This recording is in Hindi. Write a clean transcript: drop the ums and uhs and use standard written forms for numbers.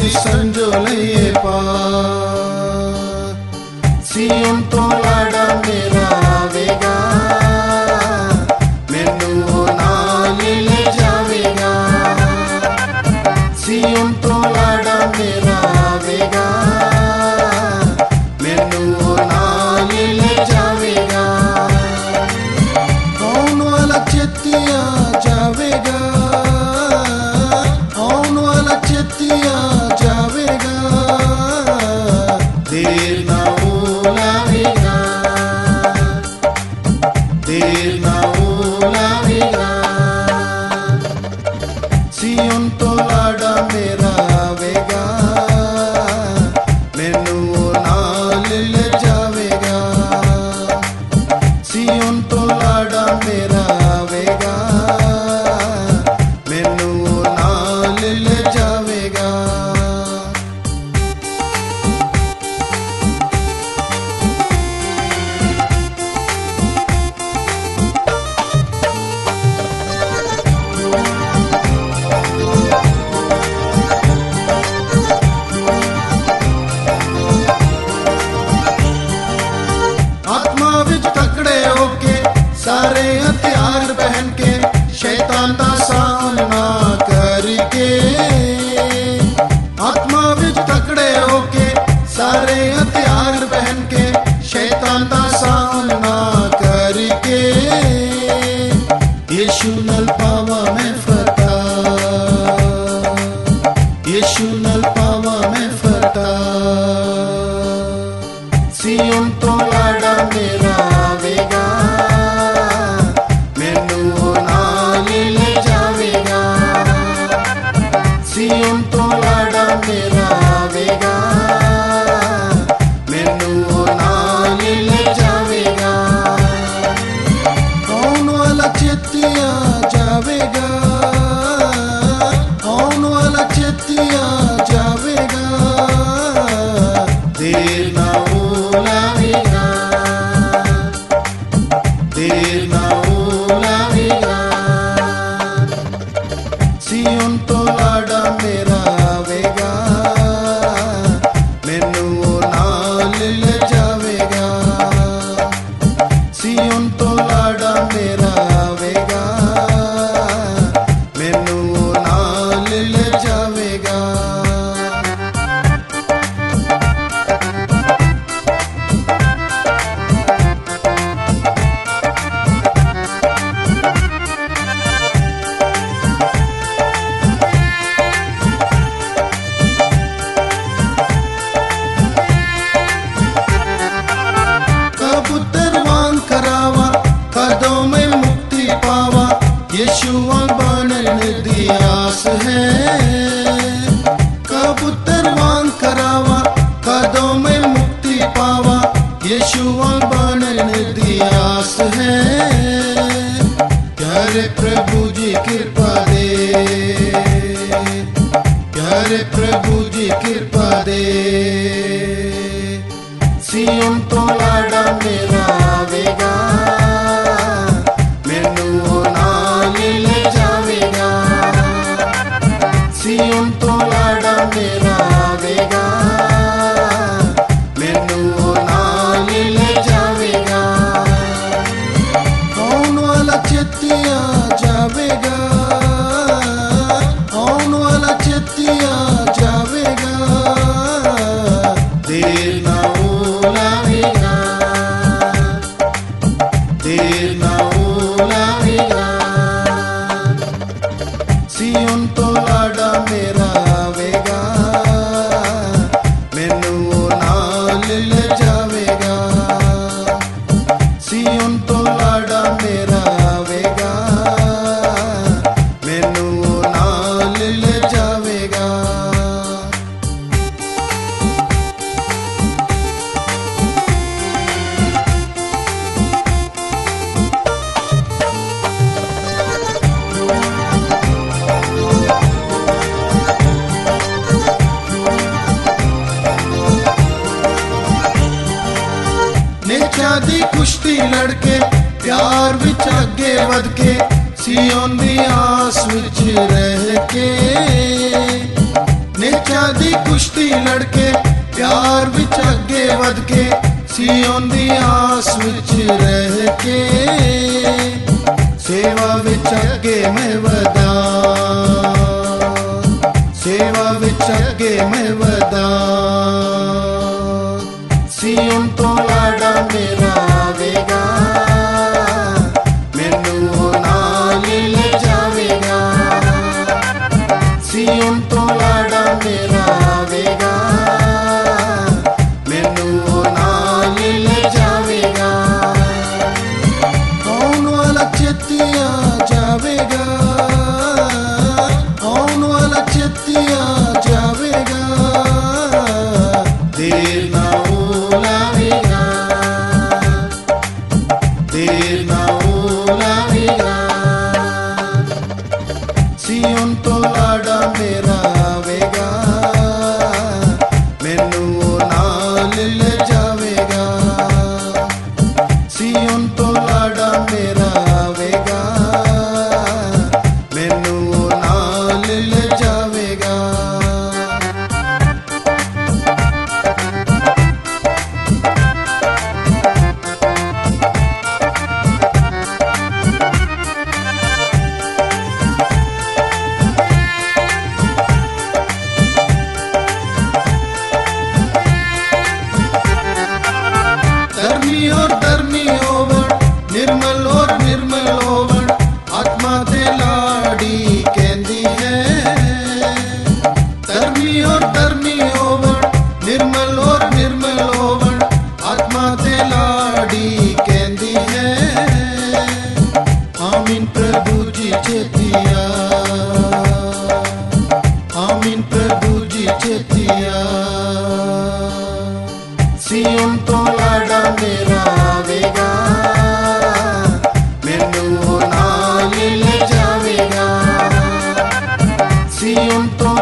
दी संजोलैये पार। सियोन तो लाड़ा मेरा आवेगा, मैनू नाल ले जावेगा। सियोन तो लाड़ा मेरा आवेगा, मैनू नाल ले जावेगा। आउण वाला चेतिया जावेगा, आउण वाला चेतिया जावेगा। देर ना हो लावेगा, देर ना हो लावेगा। सियोन तो लाड़ा मेरा आवेगा, मैनू नाल ले जावेगा। सियोन तो लाड़ा मेरा आवेगा, मैनू नाल ले जावेगा। आत्मा विच तकड़े होके सारे हथियार पहन के, शैतान दा सामना करके। आत्मा विच तकड़े होके सारे हथियार पहन के, शैतान दा सामना करके। यीशु नल पावा मैं फतह, यीशु नल पावा मैं फतह। सियोन तो लाड़ा मेरा आवेगा, मैनू नाल ले जावेगा। सियोन तो लाड़ा मेरा आवेगा, मैनू नाल ले जावेगा। आउण वाला चेतिया जावेगा, आउण वाला चेतिया जावेगा। देर ना हो लावेगा, देर ना हो लावेगा। सियोन तो लाड़ा मेरा आवेगा, मैनू नाल ले जावेगा। सियोन तो लाड़ा मेरा आवेगा, मैनू नाल ले जावेगा। कबूतर वांग करावा, कदों में मुक्ति पावा। यीशुआ बनने दी आस है। कबूतर वांग करावा, कदों में मुक्ति पावा। यीशुआ बनने दी आस है। प्यारे प्रभु जी कृपा दे, प्यारे प्रभु जी कृपा दे। सियोन तो लाड़ा मेरा आवेगा, मैनू नाल ले जावेगा। सियोन तो लाड़ा मेरा आवेगा, मैनू नाल ले जावेगा। आउण वाला चेतिया जावेगा, आउण वाला चेतिया जावेगा। देर ना हो लावेगा, देर ना हो लावेगा। सियोन तो लाड़ा मेरा आवेगा, मैनू नाल ले जावेगा। सियोन तो लाड़ा मेरा आवेगा, मैनू नाल ले जावेगा। दी कुश्ती लड़के प्यार विच अगे वध के, सियोन दी आस विच रह के। नेच बच्चा दी कुश्ती लड़के प्यार विच अगे वध के सियोन दी आस विच रह के सेवा विच अगे मैं वधा सेवा विच अगे मैं वधा सियोन तो लाड़ा मेरा आवेगा मैनू नाल ले जावेगा सियोन तो लाड़ा मेरा आवेगा मैनू नाल ले जावेगा आउण वाला चेतिया जावेगा आउण वाला चेतिया जावेगा देर ना लावेगा देर ना लावेगा सियोन तो लाड़ा मेरा आवेगा मैनू नाल ले जावेगा सियोन तो लाड़ा मेरा आवेगा मैनू नाल ले जावेगा धर्मी होवण निर्मल और निर्मल होवण आत्मा ते लाड़ी कहंदी है धर्मी होवण निर्मल और निर्मल होवण आत्मा ते लाड़ी कहंदी है आमीन प्रभु जी चेतिया आमीन प्रभु जी चेतिया सियोन तो लाड़ा मेरा आवेगा मैनू नाल ले जावेगा सियोन तो